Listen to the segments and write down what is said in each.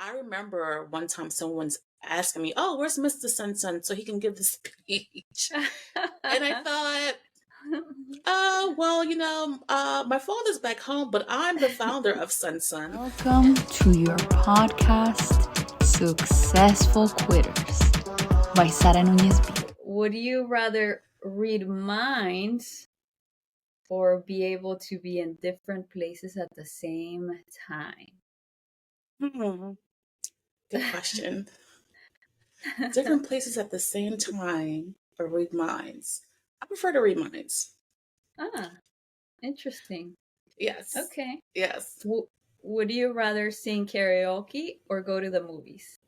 I remember one time someone's asking me, "Oh, where's Mr. SunSun so he can give the speech?" And I thought, well, my father's back home, but I'm the founder of SunSun. Welcome to your podcast, Successful Quitters by Sara Nunez Bee. Would you rather read minds or be able to be in different places at the same time? Hmm, good question. Different places at the same time or read minds? I prefer to read minds. Ah, interesting. Yes. Okay. Yes. Would you rather sing karaoke or go to the movies?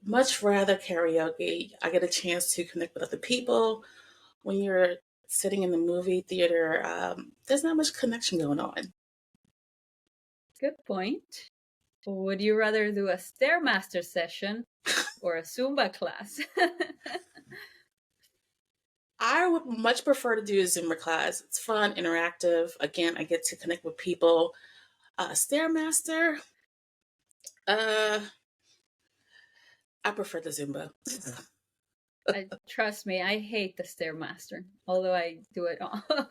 Much rather karaoke. I get a chance to connect with other people. When you're sitting in the movie theater, there's not much connection going on. Good point. Would you rather do a Stairmaster session or a Zumba class? I would much prefer to do a Zumba class. It's fun, interactive. Again, I get to connect with people. Stairmaster, uh, I prefer the Zumba. Trust me, I hate the Stairmaster, although I do it often.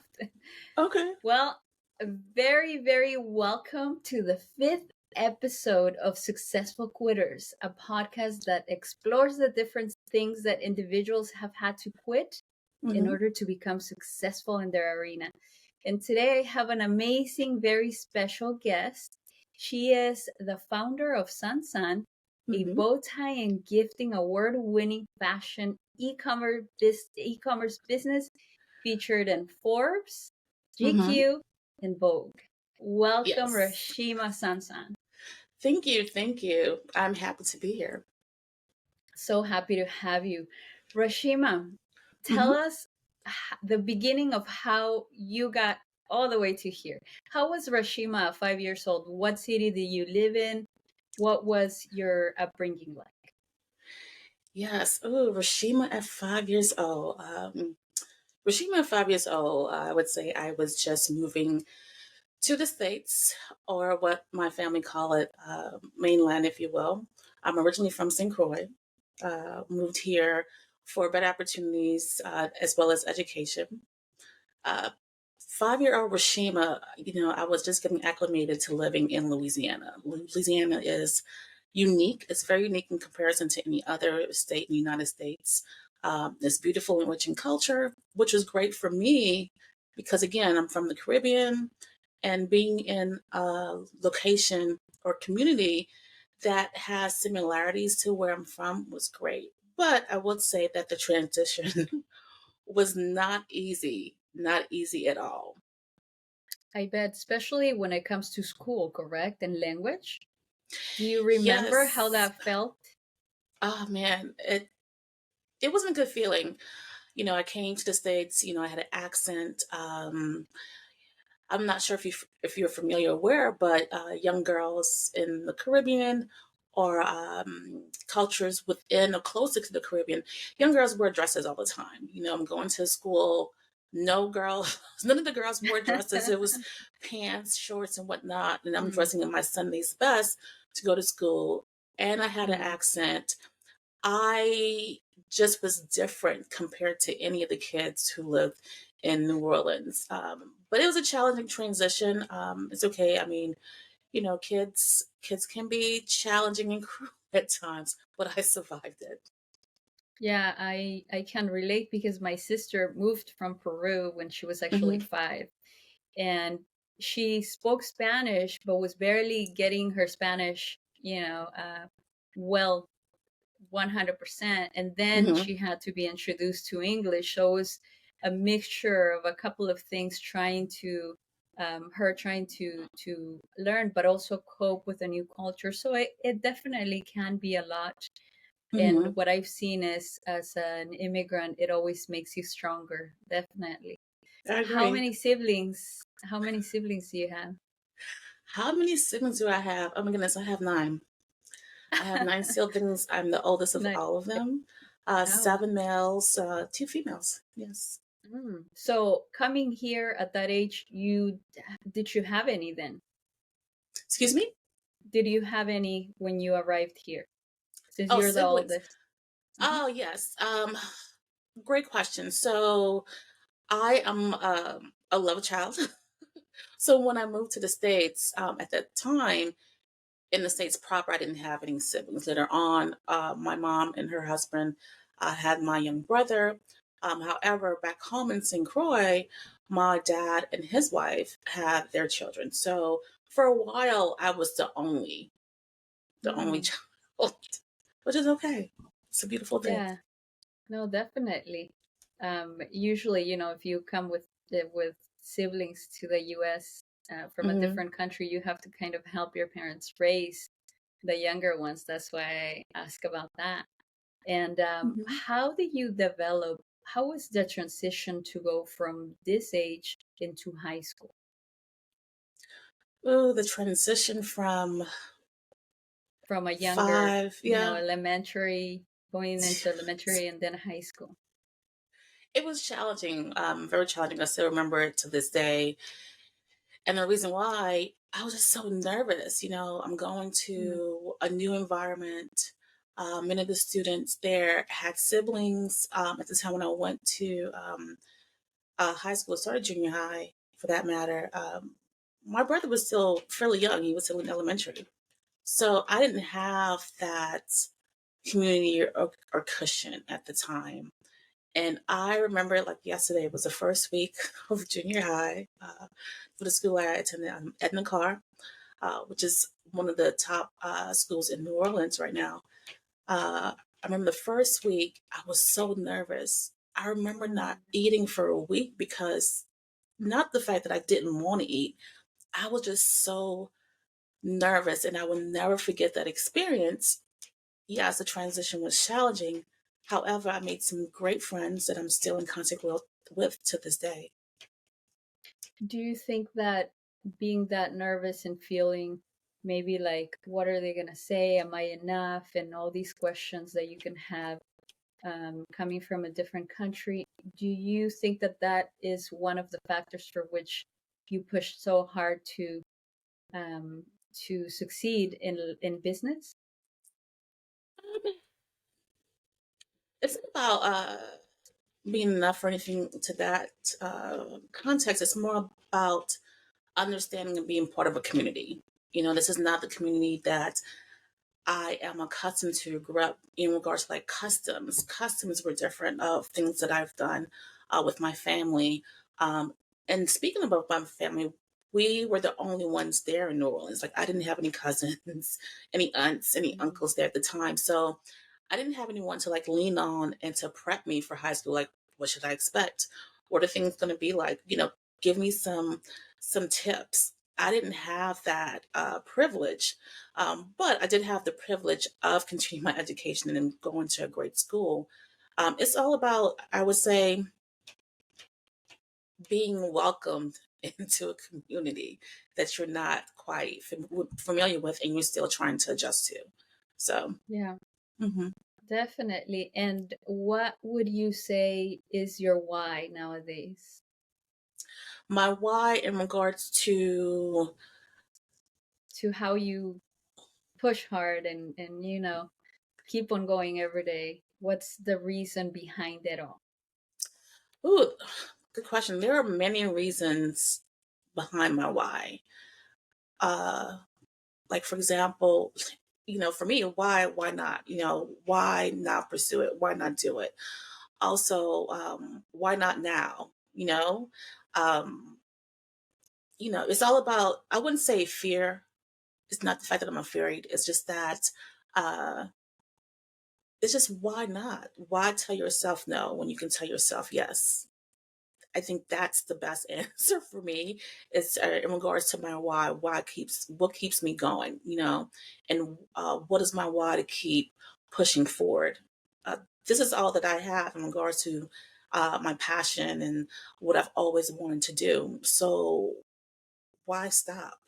Okay. Well, very, very welcome to the 5th episode of Successful Quitters, a podcast that explores the different things that individuals have had to quit in order to become successful in their arena. And today I have an amazing, very special guest. She is the founder of SunSun, a bow tie and gifting award-winning fashion e-commerce business featured in Forbes, GQ, and Vogue. Welcome, Yes. Rashima Sonson. Thank you. Thank you. I'm happy to be here. So happy to have you. Rashima, tell us the beginning of how you got all the way to here. How was Rashima at 5 years old? What city did you live in? What was your upbringing like? Yes. Oh, Rashima at 5 years old. Rashima at 5 years old, I would say I was just moving to the States, or what my family call it, mainland, if you will. I'm originally from St. Croix. Moved here for better opportunities as well as education. Uh, 5-year-old Rashima, I was just getting acclimated to living in Louisiana. Louisiana is unique. It's very unique in comparison to any other state in the United States. It's beautiful and rich in culture, which was great for me because, again, I'm from the Caribbean, and being in a location or community that has similarities to where I'm from was great. But I would say that the transition was not easy at all. I bet, especially when it comes to school, correct? And language. Do you remember how Yes. that felt? Oh man, it wasn't a good feeling. I came to the States, I had an accent. I'm not sure if you're familiar or aware, but young girls in the Caribbean or cultures within or closer to the Caribbean, young girls wear dresses all the time. I'm going to school. No girl, none of the girls wore dresses. It was pants, shorts, and whatnot. And I'm dressing in my Sunday's best to go to school. And I had an accent. I just was different compared to any of the kids who lived in New Orleans. But it was a challenging transition. It's okay. I mean, kids can be challenging and cruel at times, but I survived it. Yeah, I can relate because my sister moved from Peru when she was actually 5, and she spoke Spanish but was barely getting her Spanish, well, 100%. And then she had to be introduced to English, so it was a mixture of a couple of things, trying to learn but also cope with a new culture. So it definitely can be a lot. And what I've seen is, as an immigrant, it always makes you stronger, definitely. I agree. How many siblings do you have? How many siblings do I have? Oh my goodness, I have 9. I have 9 siblings. I'm the oldest of Nice. all of them. 7 males, 2 females. Yes. So coming here at that age, did you have any then? Excuse me? did you have any when you arrived here, since Oh, you're the siblings. oldest? Hmm. Oh, yes. Great question. So I am a love child. So when I moved to the States, at that time in the States proper, I didn't have any siblings. Later on, my mom and her husband had my young brother. However, back home in St. Croix, my dad and his wife had their children. So for a while, I was the only Mm, child, which is okay. It's a beautiful thing. yeah, no, definitely. Usually, if you come with siblings to the U.S. From a Hmm. different country, you have to kind of help your parents raise the younger ones. That's why I ask about that. And Hmm. how did you develop? How was the transition to go from this age into high school, Oh, the transition from from a younger, 5, yeah. elementary, going into elementary and then high school? It was challenging, very challenging. I still remember it to this day. And the reason why, I was just so nervous. I'm going Mm, to a new environment. Many of the students there had siblings. At the time when I went to high school, started junior high for that matter, my brother was still fairly young. He was still in elementary. So I didn't have that community or cushion at the time. And I remember it like yesterday. It was the first week of junior high for the school I attended, Edna Carr, which is one of the top schools in New Orleans right now. I remember the first week, I was so nervous. I remember not mm. eating for a week because not the fact that I didn't want to eat, I was just so nervous. And I will never forget that experience. Yes, the transition was challenging. However, I made some great friends that I'm still in contact with to this day. Do you think that being that nervous and feeling maybe like, what are they going to say? Am I enough? And all these questions that you can have coming from a different country, do you think that that is one of the factors for which you pushed so hard um, to succeed in business? Um, It's not about being enough or anything to that context. It's more about understanding and being part of a community. This is not the community that I am accustomed to, grew up in regards to like customs. Customs were different of things that I've done with my family. Um, and speaking about my family, we were the only ones there in New Orleans. Like I didn't have any cousins, any aunts, any Mhm. uncles there at the time. So I didn't have anyone to like lean on and to prep me for high school. Like, what should I expect? What are things going to be like? Give me some tips. I didn't have that privilege, but I did have the privilege of continuing my education and going to a great school. It's all about, I would say, being welcomed into a community that you're not quite familiar with and you're still trying to adjust to. So, Yeah, mhm. definitely. And what would you say is your why nowadays? My why in regards to, To how you push hard and keep on going every day. What's the reason behind it all? ooh, good question. There are many reasons behind my why. Uh, like for example, for me, why not? Why not pursue it? Why not do it? Also, why not now? Um, it's all about, I wouldn't say fear. It's not the fact that I'm afraid. It's just that uh it's just why not? Why tell yourself no when you can tell yourself yes? I think that's the best answer for me. Is in regards to my why. What keeps me going? And what is my why to keep pushing forward? Uh, this is all that I have in regards to my passion and what I've always wanted to do. So why stop?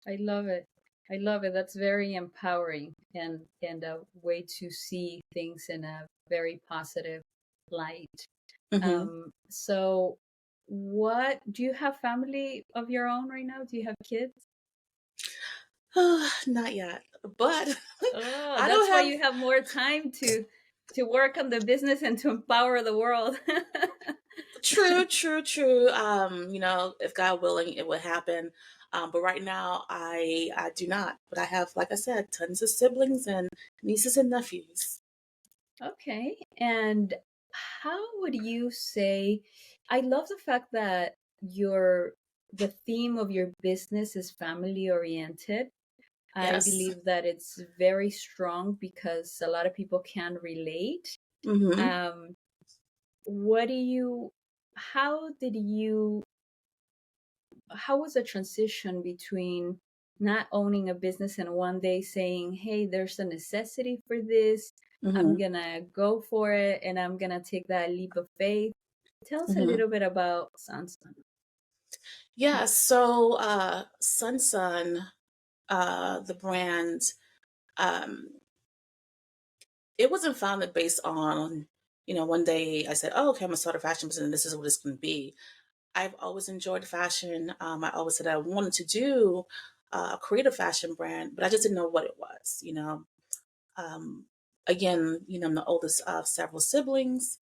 I love it. I love it. That's very empowering and a way to see things in a very positive light. Hmm. So what do you have family of your own right now? Do you have kids? Not yet, but Oh, I don't that's why have. you have more time to work on the business and to empower the world. True, true, true. If God willing, it would happen. But right now, I do not. But I have, like I said, tons of siblings and nieces and nephews. Okay. And how would you say, I love the fact that the theme of your business is family oriented. I Yes. believe that it's very strong because a lot of people can relate. Mm-hmm. Um, what do you, how did you, how was the transition between not owning a business and one day saying, hey, there's a necessity for this. I'm Mm-hmm. gonna go for it and I'm gonna take that leap of faith. Tell us a Mm-hmm. little bit about SunSun. Yeah. So, SunSun, the brand, um, it wasn't founded based on, one day I said, "Oh, okay, I'm gonna start a fashion business, and this is what it's gonna be." I've always enjoyed fashion. I always said I wanted to do create a fashion brand, but I just didn't know what it was. Um, Again, I'm the oldest of several siblings,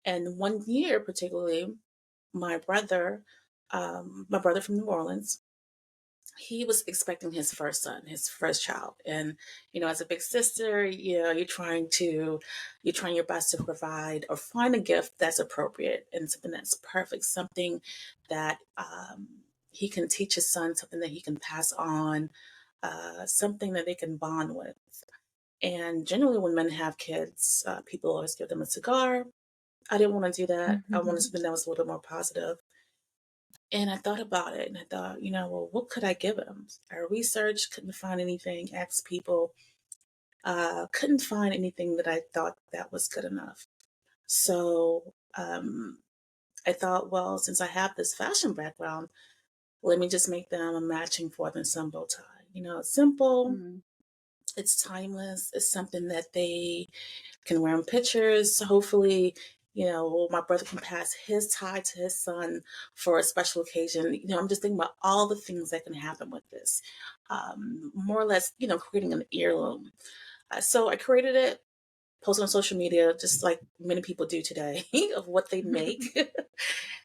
and one year particularly, my brother, my brother from New Orleans, he was expecting his first son, his first child. And, as a big sister, you're trying your best to provide or find a gift that's appropriate and something that's perfect, something that he can teach his son, something that he can pass on, something that they can bond with. And generally, when men have kids, people always give them a cigar. I didn't want to do that. I wanted something that was a little more positive. And I thought about it and I thought, well, what could I give him? I researched, couldn't find anything, asked people, couldn't find anything that I thought that was good enough. So I thought, well, since I have this fashion background, let me just make them a matching fourth and sun bow tie. It's simple, Mhm. it's timeless, it's something that they can wear in pictures. Hopefully, my brother can pass his tie to his son for a special occasion. I'm just thinking about all the things that can happen with this. More or less, creating an heirloom. So I created it, posted on social media, just like many people do today, of what they make.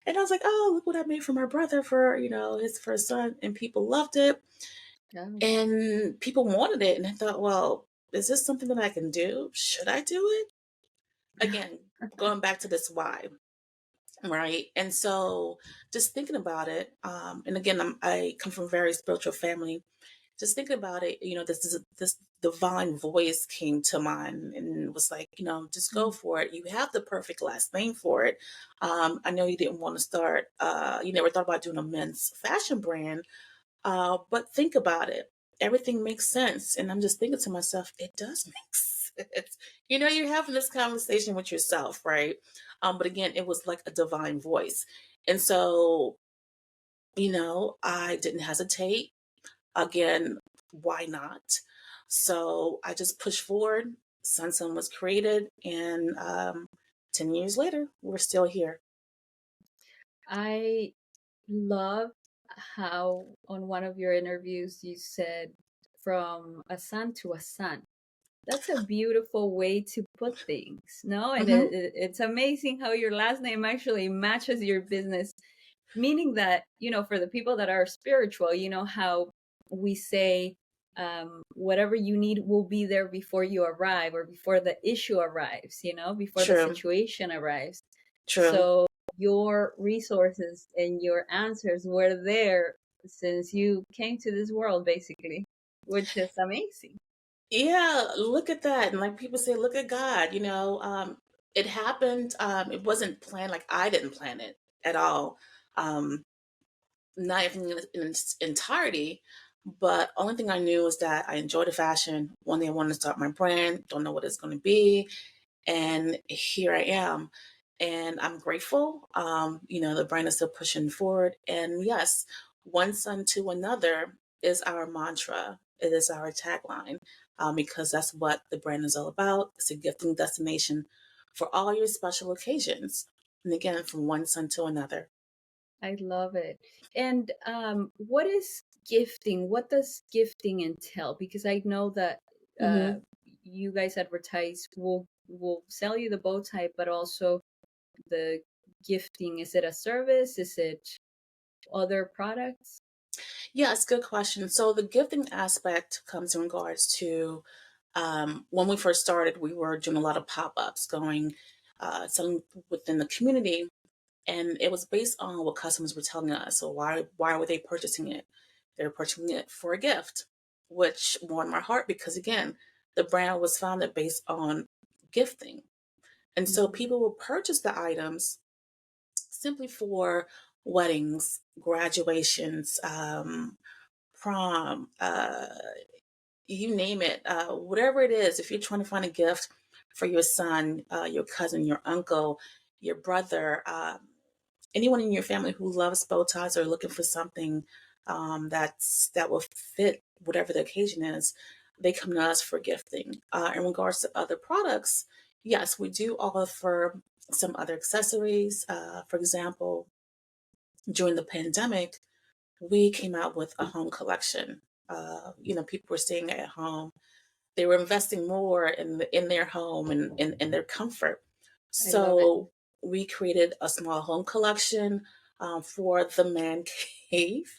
And I was like, oh, look what I made for my brother for, his first son. And people loved it. Yeah. And people wanted it. And I thought, well, is this something that I can do? Should I do it? Again, going back to this why, right? And so just thinking about it, and again, I come from a very spiritual family. Just thinking about it, this divine voice came to mind and was like, just go Mm. for it. You have the perfect last name for it. I know you didn't want to start. You never thought about doing a men's fashion brand, but think about it. Everything makes sense. And I'm just thinking to myself, it does make sense. You're having this conversation with yourself, right? But again, it was like a divine voice. And so, I didn't hesitate. Again, why not? So I just pushed forward. SunSun was created. And 10 years later, we're still here. I love how on one of your interviews you said from a son to a son. That's a beautiful way to put things, no? And Hmm. it's amazing how your last name actually matches your business, meaning that, for the people that are spiritual, you know how we say, whatever you need will be there before you arrive or before the issue arrives, before the True, situation arrives. true. So your resources and your answers were there since you came to this world, basically, which is amazing. Yeah, look at that. And like people say, look at God, it happened. It wasn't planned. Like I didn't plan it at all. Um, Not even in its entirety. But only thing I knew is that I enjoyed the fashion. One day I wanted to start my brand. Don't know what it's going to be. And here I am. And I'm grateful. The brand is still pushing forward. And yes, one son to another is our mantra. It is our tagline, because that's what the brand is all about. It's a gifting destination for all your special occasions. And again, from one son to another. I love it. And what is gifting, what does gifting entail? Because I know that uh, Mm-hmm. you guys advertise will sell you the bow tie, but also the gifting. Is it a service? Is it other products? Yeah, it's a good question. So the gifting aspect comes in regards to when we first started, we were doing a lot of pop-ups, going selling within the community, and it was based on what customers were telling us. So why were they purchasing it? They were purchasing it for a gift, which warmed my heart because again, the brand was founded based on gifting, and so Mhm. people will purchase the items simply for weddings, graduations, prom, you name it, whatever it is. If you're trying to find a gift for your son, your cousin, your uncle, your brother, anyone in your family who loves bow ties or looking for something that will fit whatever the occasion is, they come to us for gifting. In regards to other products, yes, we do offer some other accessories. For example, during the pandemic, we came out with a home collection. People were staying at home, they were investing more in their home and in their comfort. I love it. So we created a small home collection for the man cave.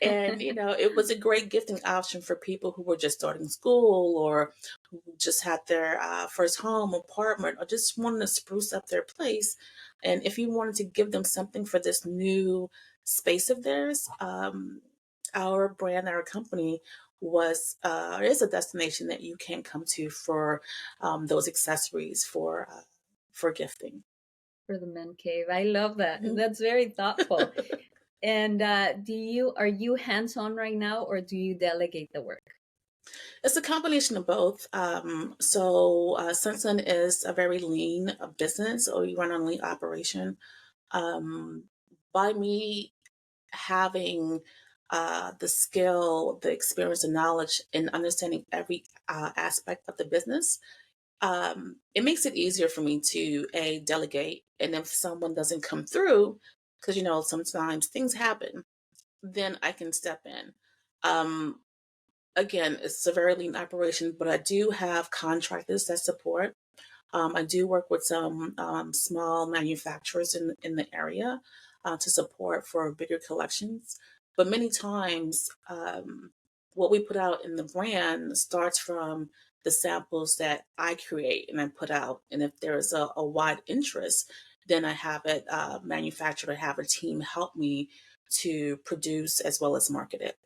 And, it was a great gifting option for people who were just starting school or who just had their first home, apartment, or just wanted to spruce up their place. And if you wanted to give them something for this new space of theirs, our brand, our company is a destination that you can come to for those accessories for gifting. For the men cave. I love that. Mhm. That's very thoughtful. And are you hands on right now, or do you delegate the work? It's a combination of both. SunSun is a very lean business, or we run on lean operation. Um, by me having the skill, the experience, the knowledge, and understanding every aspect of the business, it makes it easier for me to delegate. And if someone doesn't come through, because sometimes things happen, then I can step in. Um, Again, it's a very lean operation, but I do have contractors that support. I do work with some small manufacturers in the area to support for bigger collections. But many times, what we put out in the brand starts from the samples that I create and I put out. And if there's a wide interest, then I have it manufactured or have a team help me to produce as well as market it.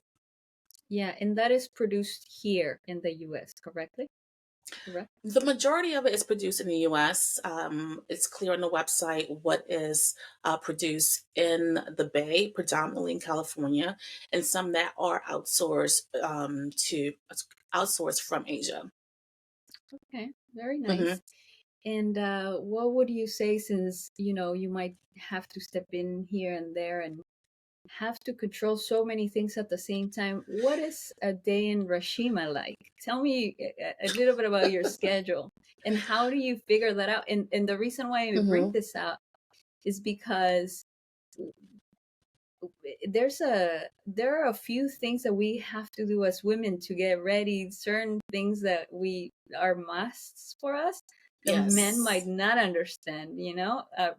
Yeah, and that is produced here in the US, correctly? Correct? The majority of it is produced in the US. It's clear on the website what is produced in the Bay, predominantly in California, and some that are outsourced from Asia. Okay, very Hmm. nice. And what would you say, since you might have to step in here and there and have to control so many things at the same time? What is a day in Rashima like? Tell me a little bit about your schedule and how do you figure that out? And the reason why I bring Hmm. this out is because there are a few things that we have to do as women to get ready, certain things that we are musts for us, the men might Yes, not understand,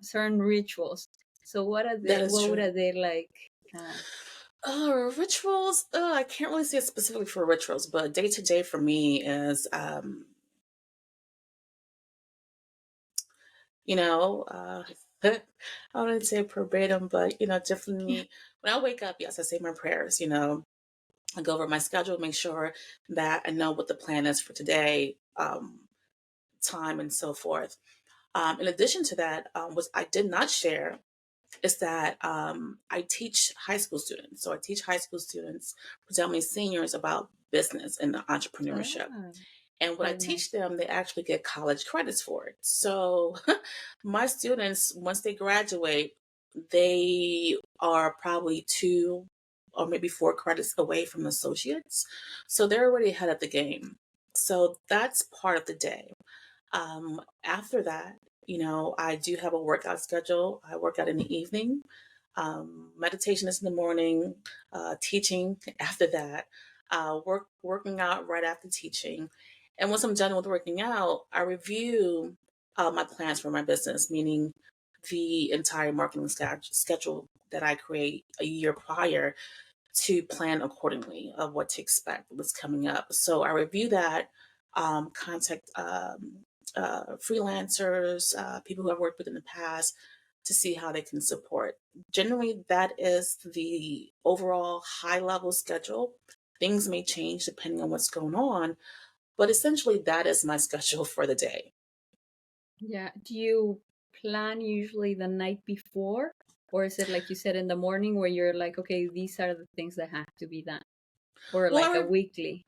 certain rituals. So that is what would true. a day like? uh, Rituals. I can't really say it specifically for rituals, but day to day for me is, you know, uh, I wouldn't say verbatim, but definitely when I wake up, yes, I say my prayers. I go over my schedule, make sure that I know what the plan is for today, time, and so forth. In addition to that, what I did not share is that I teach high school students. So I teach high school students, predominantly seniors, about business and entrepreneurship. ah, And what I very teach nice. them, they actually get college credits for it. So my students, once they graduate, they are probably 2 or maybe 4 credits away from associates. So they're already ahead of the game. So that's part of the day. After that, I do have a workout schedule. I work out in the evening. Meditation is in the morning, teaching after that, working out right after teaching. And once I'm done with working out, I review my plans for my business, meaning the entire marketing schedule that I create a year prior to plan accordingly of what to expect, what's coming up. So I review that, contact freelancers, people who I've worked with in the past to see how they can support. Generally, that is the overall high level schedule. Things may change depending on what's going on, but essentially, that is my schedule for the day. Yeah. Do you plan usually the night before? Or is it like you said in the morning where you're like, okay, these are the things that have to be done? Or Well, like a weekly?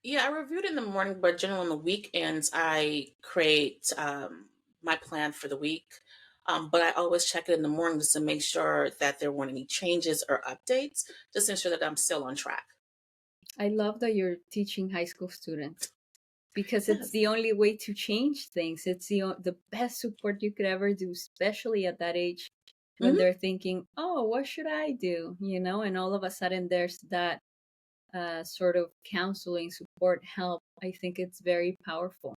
yeah, I reviewed in the morning, but generally on the weekends, I create my plan for the week. But I always check it in the morning just to make sure that there weren't any changes or updates, just to ensure that I'm still on track. I love that you're teaching high school students because it's Yes. the only way to change things. It's the best support you could ever do, especially at that age when Hmm. they're thinking, "Oh, what should I do?" And all of a sudden there's that sort of counseling, support, help. I think it's very powerful.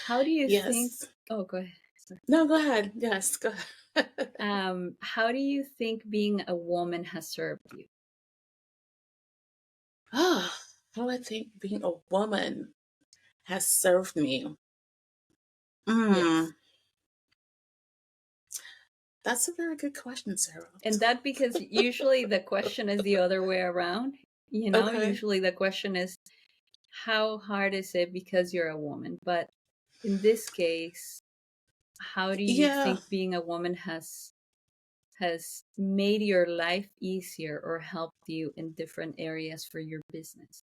How do you think? Yes. Oh, go ahead. Sorry. No, go ahead. Yes, go ahead. How do you think being a woman has served you? Oh, how I think being a woman has served me. Mm, Yes. that's a very good question, Sarah. And that because usually the question is the other way around. Okay. Usually the question is, how hard is it because you're a woman? But in this case, how do you Yeah. think being a woman has made your life easier or helped you in different areas for your business?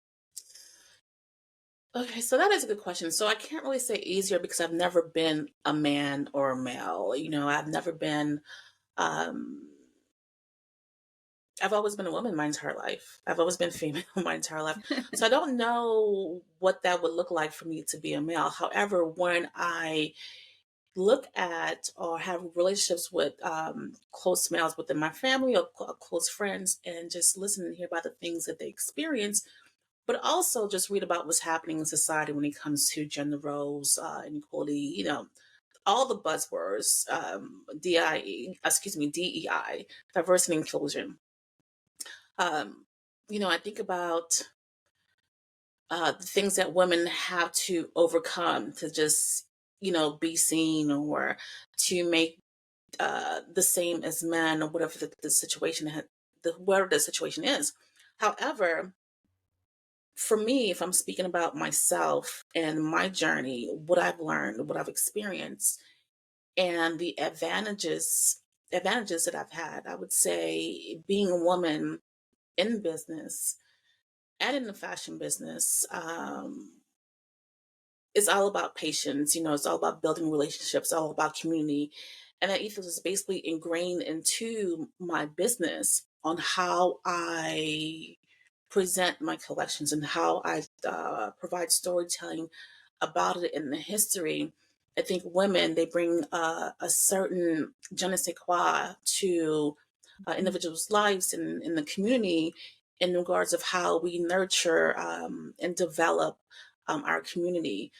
Okay, so that is a good question. So I can't really say easier because I've never been a man or a male. I've never been, um, I've always been a woman my entire life. I've always been female my entire life. So I don't know what that would look like for me to be a male. However, when I look at or have relationships with close males within my family or close friends and just listen and hear about the things that they experience, but also just read about what's happening in society when it comes to gender roles, inequality, all the buzzwords, DEI, diversity and inclusion. Um, I think about the things that women have to overcome to just, be seen or to make the same as men or whatever the situation, whatever the situation is. However, for me, if I'm speaking about myself and my journey, what I've learned, what I've experienced, and the advantages that I've had, I would say being a woman in business and in the fashion business, it's all about patience. It's all about building relationships, all about community. And that ethos is basically ingrained into my business on how I present my collections and how I provide storytelling about it in the history. I think women, they bring a certain je ne sais quoi to individuals' lives and in the community in regards of how we nurture and develop our community.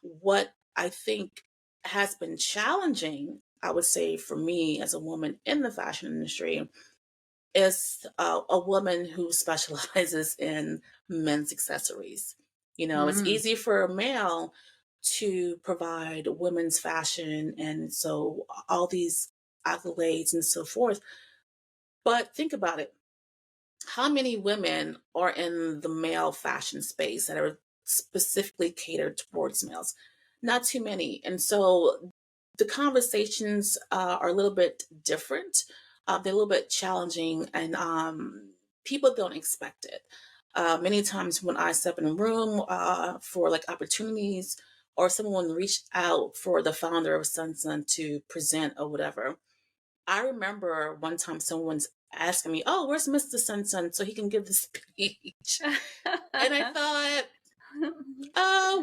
What I think has been challenging, I would say, for me as a woman in the fashion industry is a woman who specializes in men's accessories. It's Mm. easy for a male to provide women's fashion and so all these accolades and so forth. But think about it. How many women are in the male fashion space that are specifically catered towards males? Not too many. And so the conversations are a little bit different. They're a little bit challenging, and people don't expect it. Many times when I step in a room for like opportunities, or someone reached out for the founder of SunSun to present or whatever, I remember one time someone's asking me, "Oh, where's Mr. SunSun so he can give the speech?" And I thought,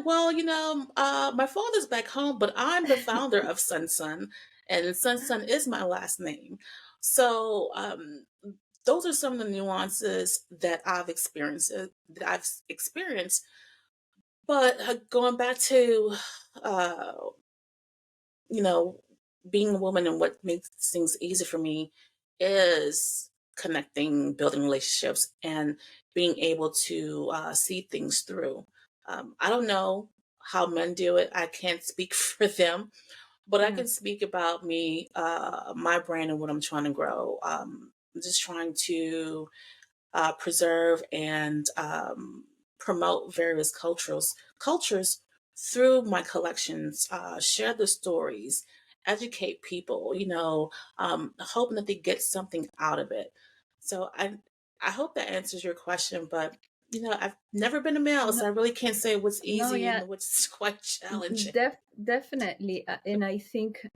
well, my father's back home, but I'm the founder of SunSun, and SunSun is my last name. So those are some of the nuances that I've experienced. But going back to uh, you know, being a woman and what makes things easy for me is connecting, building relationships, and being able to see things through. I don't know how men do it. I can't speak for them, but I Yeah. can speak about me, my brand, and what I'm trying to grow. I'm just trying to preserve and promote various cultures through my collections, share the stories, educate people, hoping that they get something out of it. So I hope that answers your question, but I've never been a male, No, so I really can't say what's no, easy yeah, and what's quite challenging. definitely. And I think,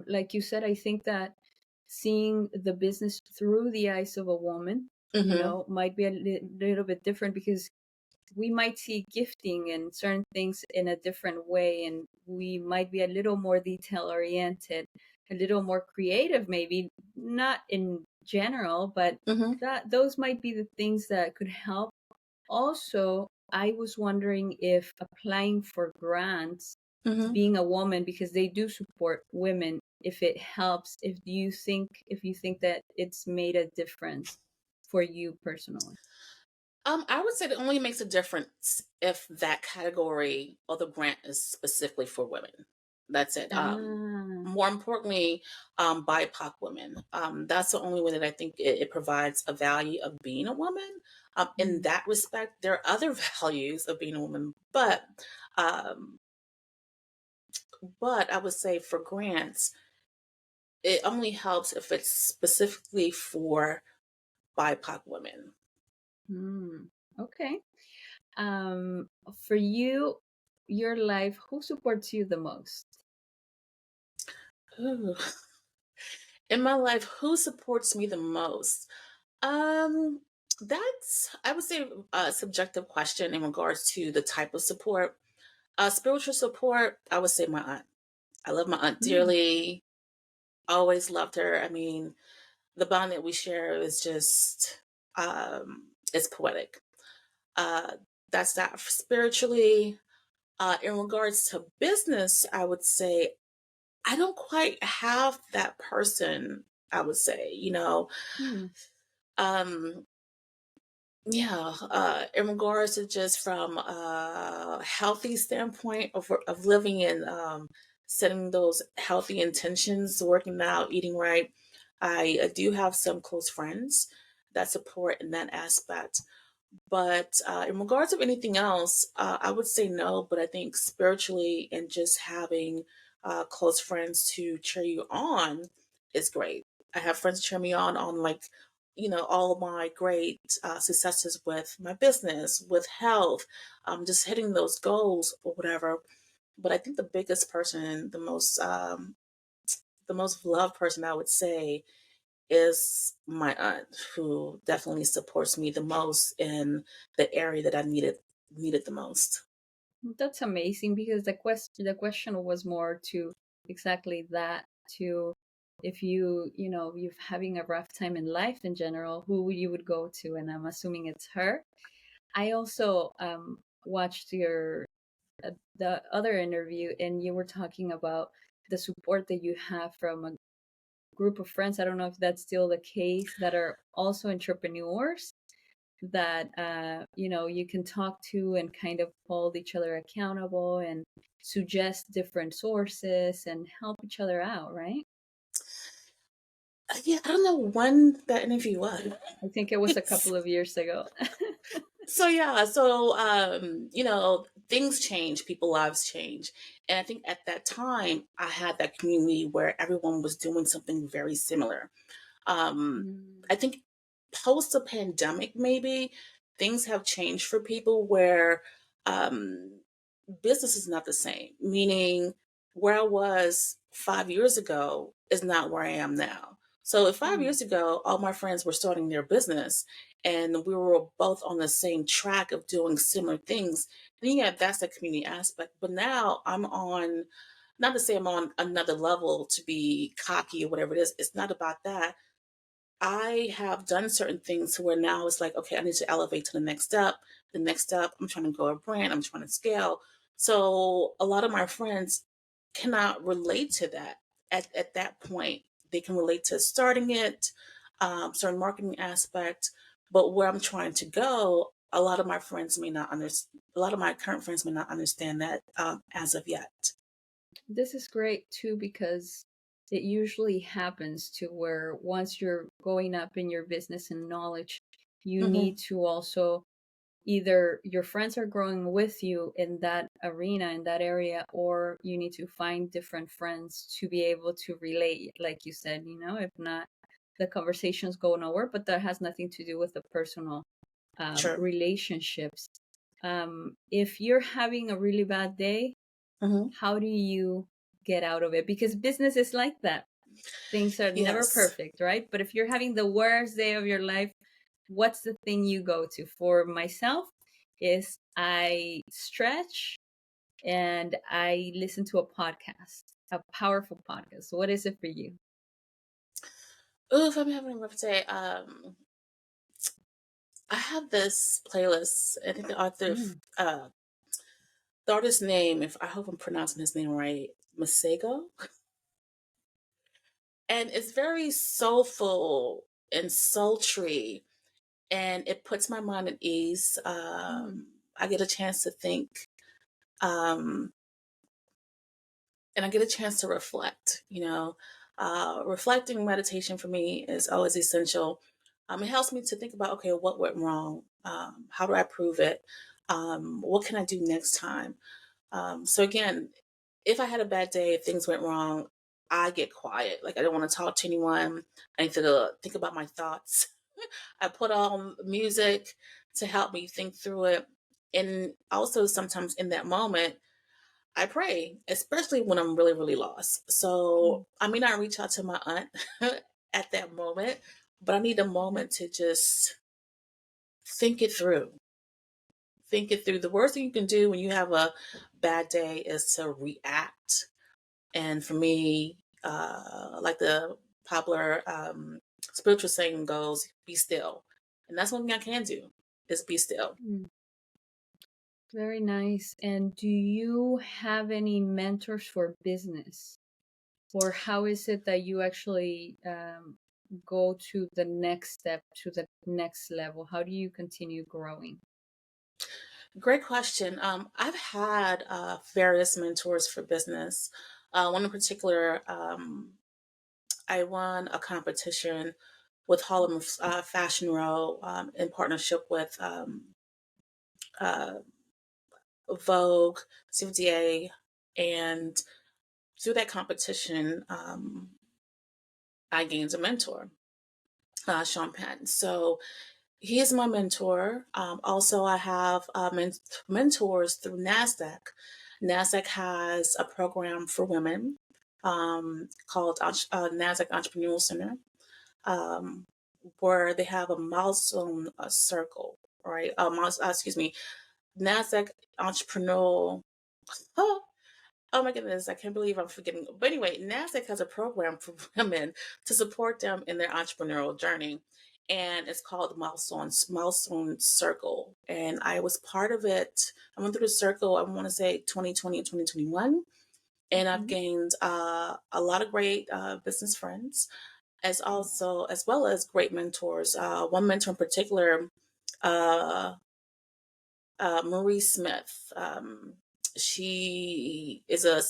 like you said, I think that seeing the business through the eyes of a woman, Hmm. might be a little bit different because we might see gifting and certain things in a different way, and we might be a little more detail oriented, a little more creative, maybe not in general, but Hmm. that those might be the things that could help. Also, I was wondering if applying for grants, Hmm. being a woman, because they do support women, if it helps, if you think that it's made a difference for you personally. I would say it only makes a difference if that category or the grant is specifically for women. That's it. Ah. More importantly, BIPOC women. That's the only way that I think it provides a value of being a woman. In Mm. that respect, there are other values of being a woman, um, but I would say for grants, it only helps if it's specifically for BIPOC women. Mm. Okay. Um, for you, your life, who supports you the most? Ooh. In my life, who supports me the most? Um, that's, I would say, a subjective question in regards to the type of support. Spiritual support, I would say my aunt. I love my aunt Mm. dearly. Always loved her. I mean, the bond that we share is just, it's poetic. Uh, that's that. Spiritually, in regards to business, I would say I don't quite have that person. I would say, Mm. um, yeah, in regards to just from a healthy standpoint of living and setting those healthy intentions, working out, eating right, I do have some close friends that support in that aspect. But in regards of anything else, I would say no. But I think spiritually and just having close friends to cheer you on is great. I have friends cheer me on like all my great successes with my business, with health, just hitting those goals or whatever. But I think the biggest person, the most loved person, I would say, is my aunt, who definitely supports me the most in the area that I needed the most. That's amazing because the question was more to exactly that, to if you're having a rough time in life in general, who you would go to, and I'm assuming it's her. I also watched your the other interview, and you were talking about the support that you have from a group of friends. I don't know if that's still the case, that are also entrepreneurs, that you can talk to and kind of hold each other accountable and suggest different sources and help each other out, right? Yeah, I don't know when that interview was. I think it was a couple of years ago. So yeah, so things change, people lives change. And I think at that time I had that community where everyone was doing something very similar. Um, Mm. I think post the pandemic, maybe things have changed for people where um, business is not the same. Meaning, where I was 5 years ago is not where I am now. So, if five Mm. years ago, all my friends were starting their business and we were both on the same track of doing similar things, then yeah, that's the community aspect. But now I'm on, not to say I'm on another level to be cocky or whatever it is, it's not about that. I have done certain things to where now it's like, okay, I need to elevate to the next step. The next step, I'm trying to grow a brand, I'm trying to scale. So a lot of my friends cannot relate to that at that point. They can relate to starting it, certain marketing aspect, but where I'm trying to go, a lot of my friends may not understand. A lot of my current friends may not understand that as of yet. This is great too because it usually happens to where once you're going up in your business and knowledge, you Hmm. need to also either your friends are growing with you in that arena, in that area, or you need to find different friends to be able to relate, like you said, if not, the conversations go nowhere, but that has nothing to do with the personal Sure. relationships. If you're having a really bad day, Hmm. how do you get out of it? Because business is like that. Things are never Yes. perfect, right? But if you're having the worst day of your life, what's the thing you go to? For myself, is I stretch and I listen to a podcast, a powerful podcast. What is it for you? Ooh, if I'm having a rough day, I have this playlist. I think Mm. the artist's name, if I hope I'm pronouncing his name right, Masego, and it's very soulful and sultry, and it puts my mind at ease. Mm. I get a chance to think, um, and I get a chance to reflect. Reflecting meditation for me is always essential. It helps me to think about, okay, what went wrong? How do I prove it? What can I do next time? So again, if I had a bad day, if things went wrong, I get quiet. Like I don't want to talk to anyone. I need to think about my thoughts. I put on music to help me think through it. And also sometimes in that moment, I pray, especially when I'm really, really lost. Mm. So I may not reach out to my aunt at that moment, but I need a Mhm. moment to just think it through. Think it through. The worst thing you can do when you have a bad day is to react. And for me, like the popular spiritual saying goes, be still. And that's one thing I can do is be still. Mm. Very nice. And do you have any mentors for business? Or how is it that you actually go to the next step, to the next level? How do you continue growing? Great question. I've had various mentors for business. One in particular, I won a competition with Harlem Fashion Row in partnership with uh, Vogue, CVDA, and through that competition, I gained a mentor, Sean Patton. So he is my mentor. Also, I have mentors through NASDAQ. NASDAQ has a program for women called NASDAQ Entrepreneurial Center, um, where they have a milestone circle, right? Excuse me, NASDAQ Entrepreneurial. Oh my goodness, I can't believe I'm forgetting. But anyway, NASDAQ has a program for women to support them in their entrepreneurial journey. And it's called Milestone Circle. And I was part of it. I went through the circle, I want to say 2020 and 2021. And I've Mhm. gained a lot of great business friends, as well as great mentors. One mentor in particular, uh, Marie Smith. She is a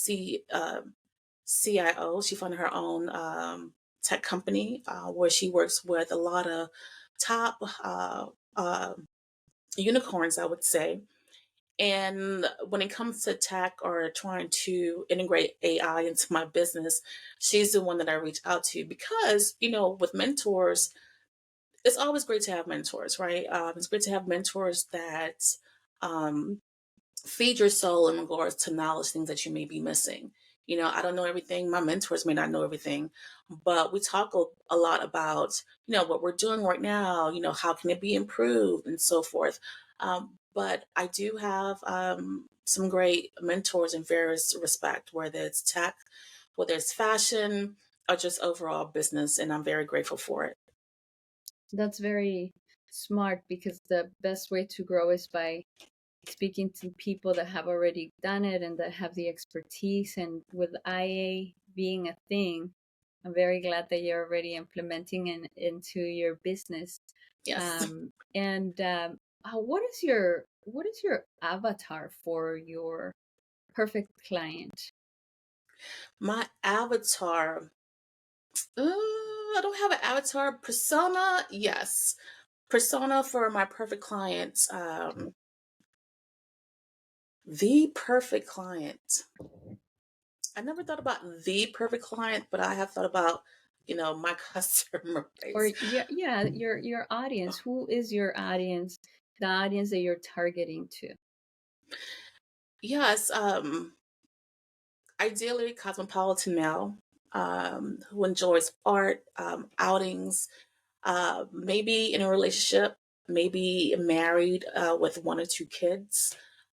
CIO. She founded her own tech company where she works with a lot of top uh, unicorns, I would say. And when it comes to tech or trying to integrate AI into my business, she's the one that I reach out to because, with mentors, it's always great to have mentors, right? It's great to have mentors that um, feed your soul in regards to knowledge, things that you may be missing. I don't know everything. My mentors may not know everything, but we talk a lot about, what we're doing right now, how can it be improved and so forth. But I do have some great mentors in various respect, whether it's tech, whether it's fashion, or just overall business, and I'm very grateful for it. That's very smart because the best way to grow is by speaking to people that have already done it and that have the expertise. And with IA being a thing, I'm very glad that you're already implementing it into your business. Yes. And what is your avatar for your perfect client? My avatar, I don't have an avatar. Persona, yes. Persona for my perfect clients. The perfect client. I never thought about the perfect client, but I have thought about, my customer Or base. yeah, your audience. Who is your audience? The audience that you're targeting to. Yes, ideally cosmopolitan male, who enjoys art, outings, maybe in a relationship, maybe married with one or two kids,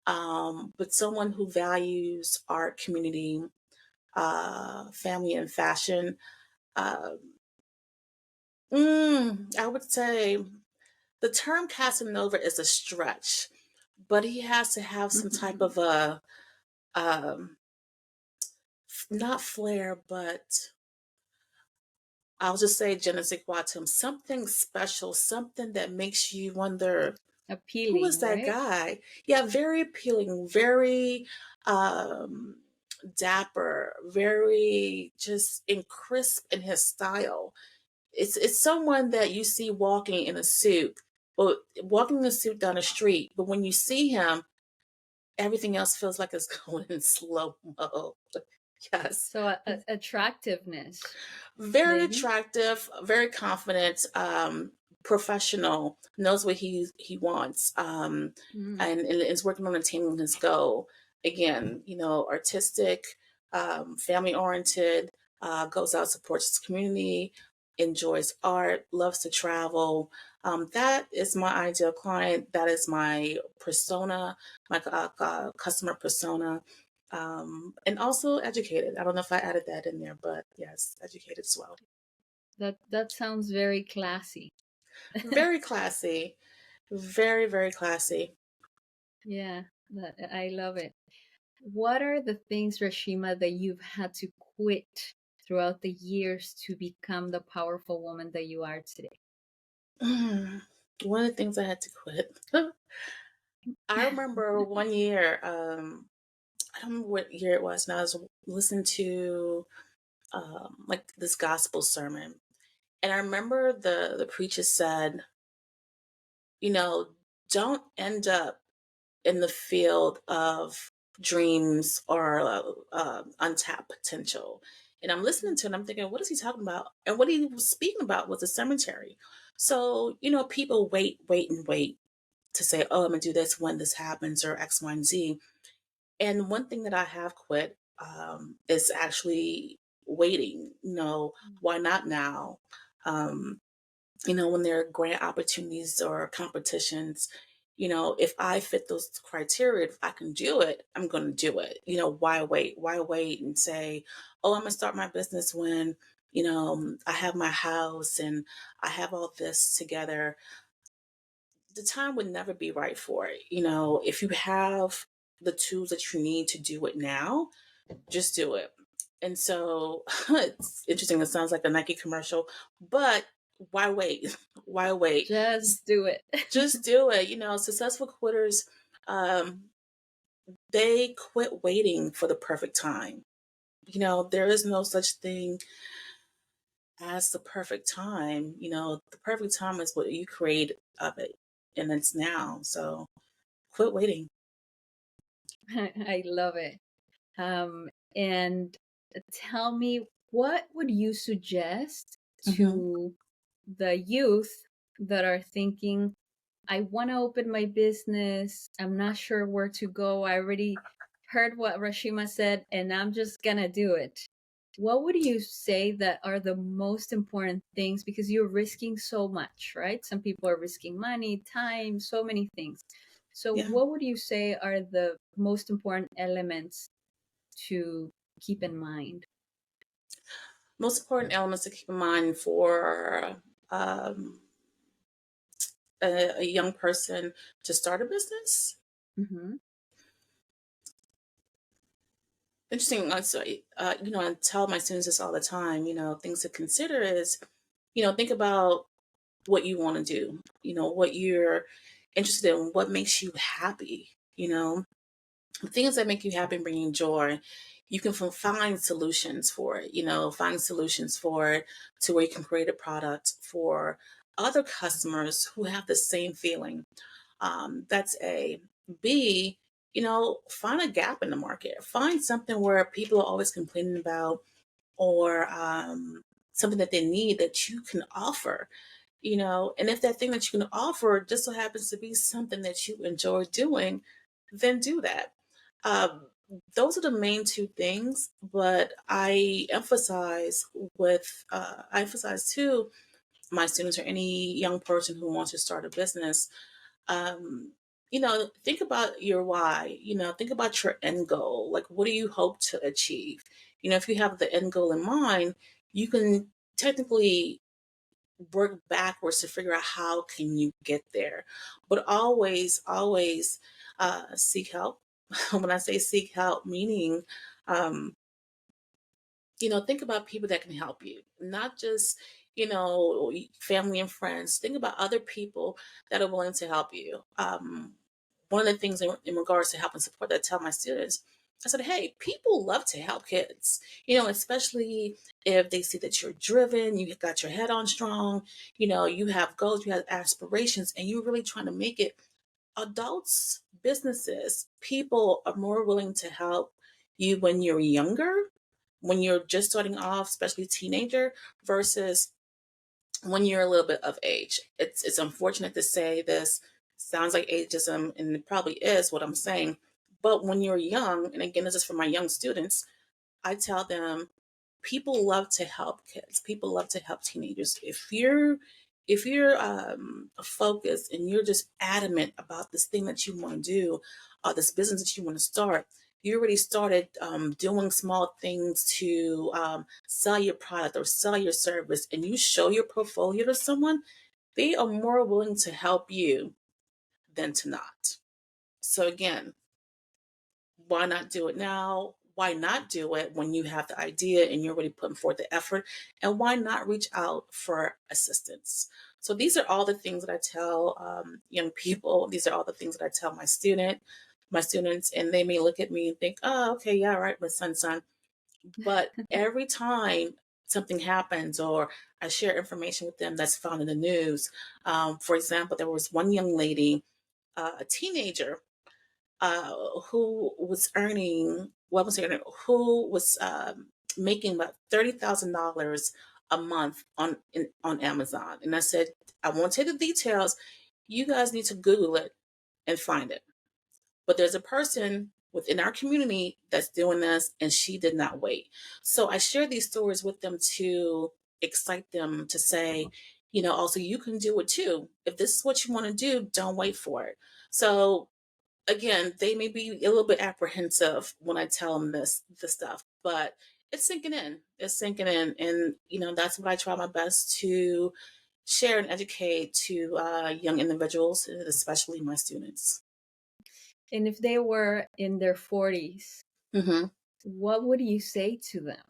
but someone who values art, community, family, and fashion. Uh, I would say the term Casanova is a stretch, but he has to have some type of a, um, not flair, but I'll just say je ne sais quoi to him, something special, something that makes you wonder, who is Appealing, that right? guy? Yeah, very appealing, very um, dapper, very just in crisp in his style. It's someone that you see walking in a suit, but walking in a suit down the street. But when you see him, everything else feels like it's going in slow mo. Yes, So attractiveness, very maybe. attractive, very confident, professional, knows what he wants, Mm. and is working on attaining his goal. Again, artistic, family oriented, goes out, supports his community, enjoys art, loves to travel. That is my ideal client. That is my persona, my customer persona, and also educated. I don't know if I added that in there, but yes, educated as well. That sounds very classy. Very classy, very very classy. Yeah, I love it. What are the things, Rashima, that you've had to quit throughout the years to become the powerful woman that you are today? One of the things I had to quit. I remember one year. I don't remember what year it was. And I was listening to like this gospel sermon, and I remember the preacher said, you know, don't end up in the field of dreams or untapped potential. And I'm listening to it and I'm thinking, what is he talking about? And what he was speaking about was a cemetery. So, people wait, wait, and wait to say, oh, I'm going to do this when this happens or X, Y, and Z. And one thing that I have quit is actually waiting. Why not now? Um, when there are grant opportunities or competitions, if I fit those criteria, if I can do it, I'm going to do it. Why wait? Why wait and say, oh, I'm going to start my business when, I have my house and I have all this together. The time would never be right for it. If you have the tools that you need to do it now, just do it. And so it's interesting. It sounds like a Nike commercial, but why wait? Why wait? Just do it. Just do it. Successful quitters, um, they quit waiting for the perfect time. There is no such thing as the perfect time. The perfect time is what you create of it, and it's now. So quit waiting. I love it. And tell me, what would you suggest Hmm. to the youth that are thinking, I want to open my business. I'm not sure where to go. I already heard what Rashima said, and I'm just going to do it. What would you say that are the most important things? Because you're risking so much, right? Some people are risking money, time, so many things. So, Yeah. what would you say are the most important elements to keep in mind? Most important elements to keep in mind for um, a young person to start a business? Mm-hmm. Interesting. So, I tell my students this all the time. Things to consider is, think about what you want to do. What you're interested in, what makes you happy. Things that make you happy and bring you joy. You can find solutions for it. Find solutions for it to where you can create a product for other customers who have the same feeling. That's A. B, find a gap in the market. Find something where people are always complaining about, or something that they need that you can offer. And if that thing that you can offer just so happens to be something that you enjoy doing, then do that. Um, those are the main two things, but I emphasize to my students or any young person who wants to start a business, um, think about your why. Think about your end goal. Like, what do you hope to achieve? If you have the end goal in mind, you can technically work backwards to figure out how can you get there. But always seek help. When I say seek help, meaning, um, think about people that can help you, not just, family and friends. Think about other people that are willing to help you. One of the things in regards to help and support that I tell my students, I said, hey, people love to help kids, especially if they see that you're driven, you got your head on strong, you have goals, you have aspirations, and you're really trying to make it. Adults, businesses, people are more willing to help you when you're younger, when you're just starting off, especially teenager, versus when you're a little bit of age. It's unfortunate to say this, sounds like ageism, and it probably is what I'm saying. But when you're young, and again, this is for my young students, I tell them people love to help kids. People love to help teenagers. If you're focused and you're just adamant about this thing that you want to do, this business that you want to start, you already started doing small things to sell your product or sell your service, and you show your portfolio to someone, they are more willing to help you than to not. So again, why not do it now? Why not do it when you have the idea and you're already putting forth the effort? And why not reach out for assistance? So these are all the things that I tell young people. These are all the things that I tell my students, and they may look at me and think, "Oh, okay, yeah, right, with SunSun." But every time something happens, or I share information with them that's found in the news, for example, there was one young lady, a teenager, uh, who was earning, what was earning, who was making about $30,000 a month on Amazon. And I said, I won't tell the details. You guys need to Google it and find it. But there's a person within our community that's doing this, and she did not wait. So I share these stories with them to excite them to say, also you can do it too. If this is what you want to do, don't wait for it. So again, they may be a little bit apprehensive when I tell them this stuff, but it's sinking in. It's sinking in, and that's what I try my best to share and educate to young individuals, especially my students. And if they were in their 40s, Hmm. what would you say to them?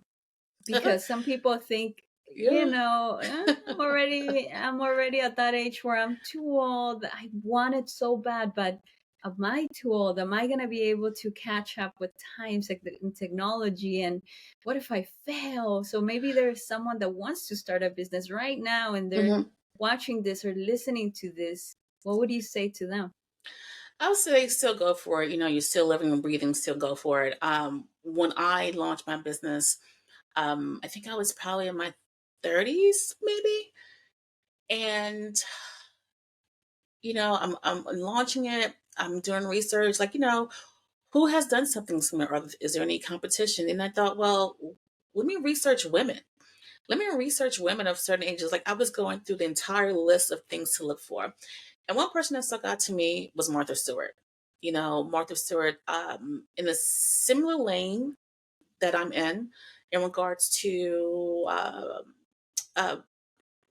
Because some people think, Yeah. I'm already at that age where I'm too old. I want it so bad, but am I too old? Am I gonna be able to catch up with times like in technology? And what if I fail? So maybe there's someone that wants to start a business right now and they're Hmm. watching this or listening to this. What would you say to them? I would say still go for it. You're still living and breathing, still go for it. When I launched my business, I think I was probably in my 30s, maybe. And I'm launching it. I'm doing research, like, who has done something similar? Or is there any competition? And I thought, well, let me research women. Let me research women of certain ages. Like, I was going through the entire list of things to look for. And one person that stuck out to me was Martha Stewart. Martha Stewart, in a similar lane that I'm in regards to, uh,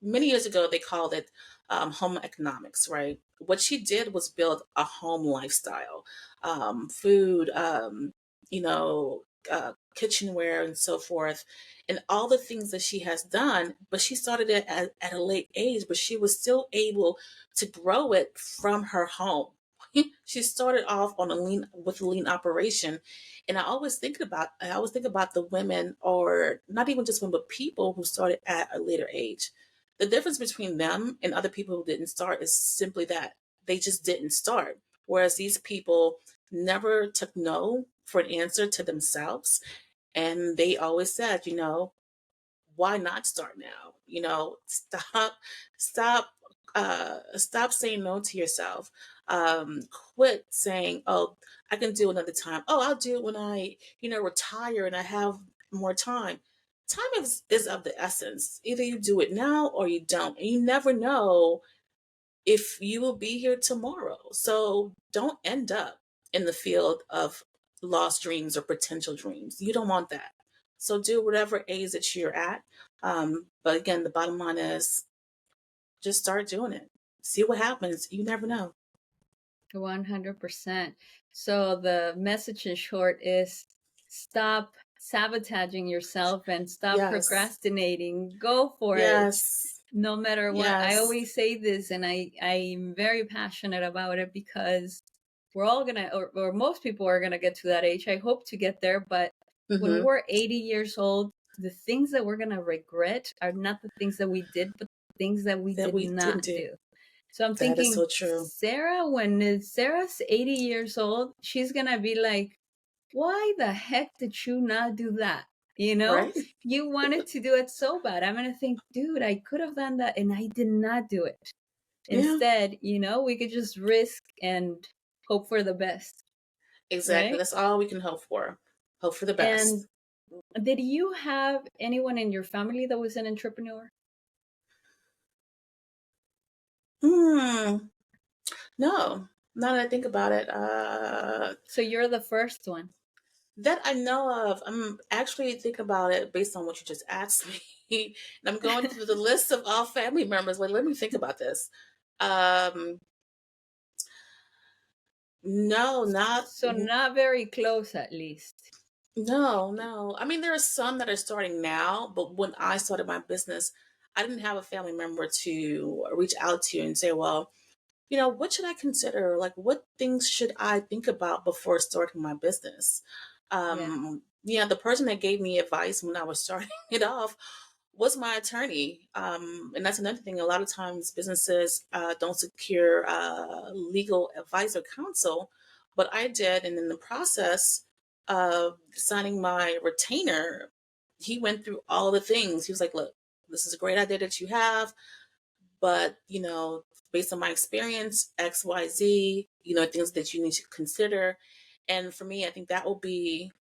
many years ago, they called it home economics, right? What she did was build a home lifestyle, food, you know, kitchenware and so forth, and all the things that she has done. But she started it at a late age, but she was still able to grow it from her home. She started off on a lean with a lean operation, and I always think about the women, or not even just women, but people who started at a later age. The difference between them and other people who didn't start is simply that they just didn't start. Whereas these people never took no for an answer to themselves. And they always said, why not start now? Stop, stop saying no to yourself. Quit saying, oh, I can do another time. Oh, I'll do it when I, retire and I have more time. Time is of the essence. Either you do it now or you don't. And you never know if you will be here tomorrow. So don't end up in the field of lost dreams or potential dreams. You don't want that. So do whatever age that you're at. But again, the bottom line is just start doing it. See what happens. You never know. 100%. So the message in short is stop sabotaging yourself and stop Yes. procrastinating. Go for it. Yes. No matter what. I Yes. always say this, and I'm very passionate about it, because we're all gonna, or most people are gonna get to that age. I hope to get there, but when Mm-hmm. we're 80 years old, the things that we're gonna regret are not the things that we did, but the things that we That did we not didn't do. do. So I'm That is thinking, so true. Sarah, when Sarah's 80 years old, she's gonna be like, why the heck did you not do that? You know, Right? you wanted to do it so bad. I'm gonna think, dude, I could have done that and I did not do it. Yeah. Instead, we could just risk and hope for the best, Exactly. right? That's all we can hope for. Hope for the And best. did you have anyone in your family that was an entrepreneur? Hmm. No, now that I think about it, So you're the first one. that I know of. I'm actually thinking about it based on what you just asked me, and I'm going through the list of all family members. Like, let me think about this. Um, no, not So not very close, at least. no, no. I mean, there are some that are starting now, but when I started my business, I didn't have a family member to reach out to and say, well, what should I consider? Like, what things should I think about before starting my business? Yeah. Yeah, the person that gave me advice when I was starting it off was my attorney. And that's another thing. A lot of times businesses don't secure legal advice or counsel, but I did. And in the process of signing my retainer, he went through all the things. He was like, look, this is a great idea that you have, but based on my experience, XYZ, things that you need to consider. And for me, I think that will be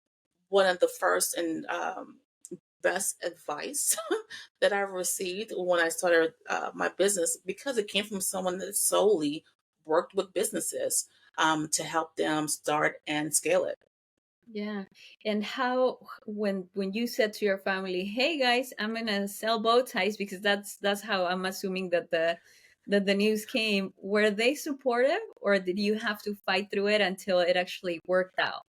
one of the first and best advice that I've received when I started my business, because it came from someone that solely worked with businesses to help them start and scale it. Yeah. And how, when you said to your family, "Hey guys, I'm gonna sell bow ties," because that's how I'm assuming that the news came, were they supportive, or did you have to fight through it until it actually worked out?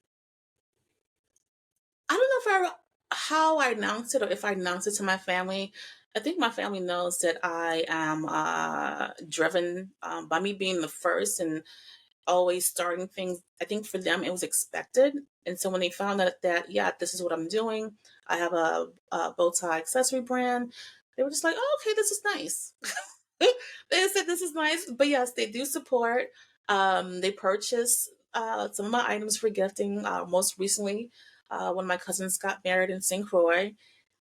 I don't know how I announced it, or if I announced it to my family. I think my family knows that I am driven by me being the first and always starting things. I think for them it was expected, and so when they found out that, yeah, this is what I'm doing, I have a bow tie accessory brand, they were just like, oh, okay, this is nice. They said this is nice, but yes, they do support. They purchase some of my items for gifting. Most recently, one of my cousins got married in St. Croix,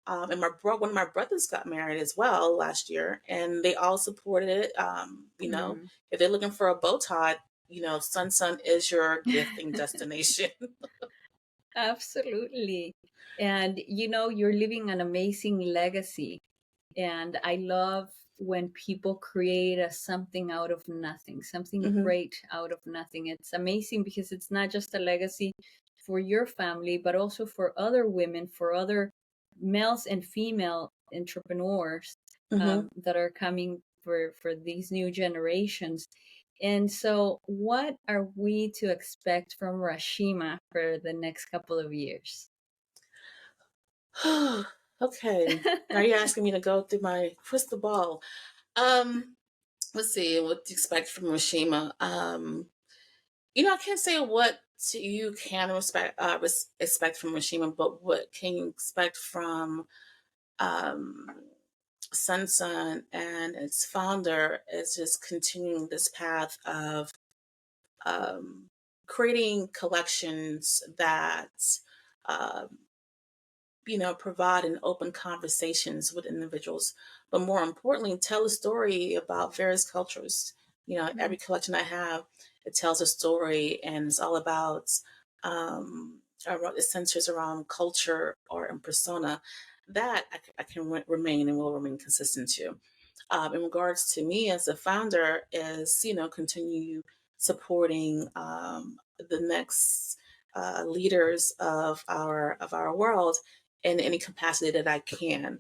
and one of my brothers got married as well last year, and they all supported it. Mm. If they're looking for a bow tie, SunSun is your gifting destination. Absolutely. And you're leaving an amazing legacy. And I love when people create something out of nothing, something Hmm. great out of nothing. It's amazing because it's not just a legacy for your family, but also for other women, for other males and female entrepreneurs Hmm. that are coming for these new generations. And so, what are we to expect from Rashima for the next couple of years? Okay. Now you're asking me to go through my crystal ball. Um, let's see what to expect from Rashima. I can't say what you can expect from Rashima, but what can you expect from um, SunSun and its founder is just continuing this path of um, creating collections that um, provide an open conversations with individuals, but more importantly, tell a story about various cultures. Every collection I have, it tells a story, and it's all about it centers around culture or in persona that I can remain and will remain consistent to. In regards to me as a founder, is continue supporting the next leaders of our world in any capacity that I can.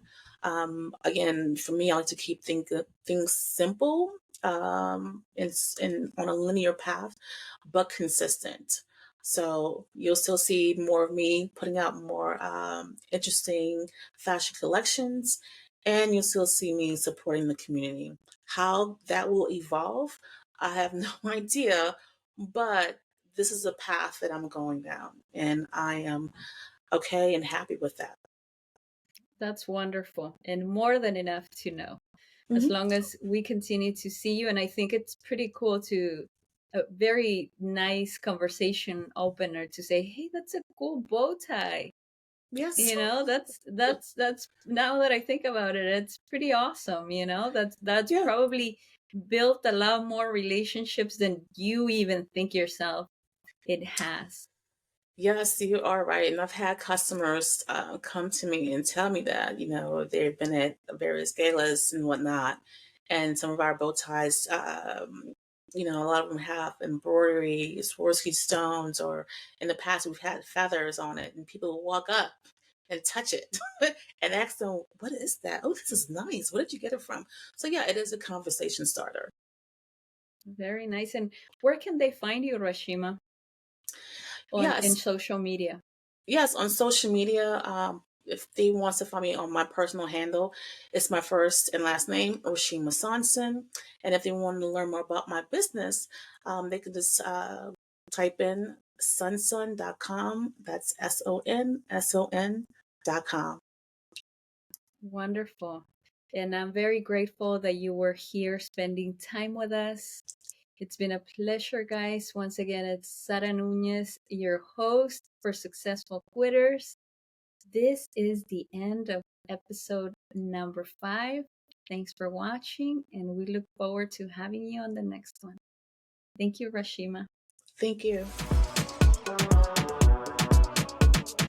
Again, for me, I like to keep things simple on a linear path, but consistent. So you'll still see more of me putting out more interesting fashion collections, and you'll still see me supporting the community. How that will evolve, I have no idea, but this is a path that I'm going down, and I am okay and happy with that. That's wonderful and more than enough to know. As Hmm. long as we continue to see you, and I think it's pretty cool to a very nice conversation opener to say, "Hey, that's a cool bow tie." Yes. That's now that I think about it, it's pretty awesome. That's Yeah. probably built a lot more relationships than you even think yourself it has. Yes, you are right. And I've had customers come to me and tell me that, they've been at various galas and whatnot. And some of our bow ties, a lot of them have embroidery, Swarovski stones, or in the past we've had feathers on it. And people will walk up and touch it and ask them, what is that? Oh, this is nice. Where did you get it from? So, yeah, it is a conversation starter. Very nice. And where can they find you, Rashima, on in Yes. social media? Yes, on social media, if they want to find me on my personal handle, it's my first and last name, Rashima Sonson. And if they want to learn more about my business, they can just type in sunsun.com. That's SONSON.com. Wonderful. And I'm very grateful that you were here spending time with us. It's been a pleasure, guys. Once again, it's Sara Nunez, your host for Successful Quitters. This is the end of episode number 5. Thanks for watching, and we look forward to having you on the next one. Thank you, Rashima. Thank you.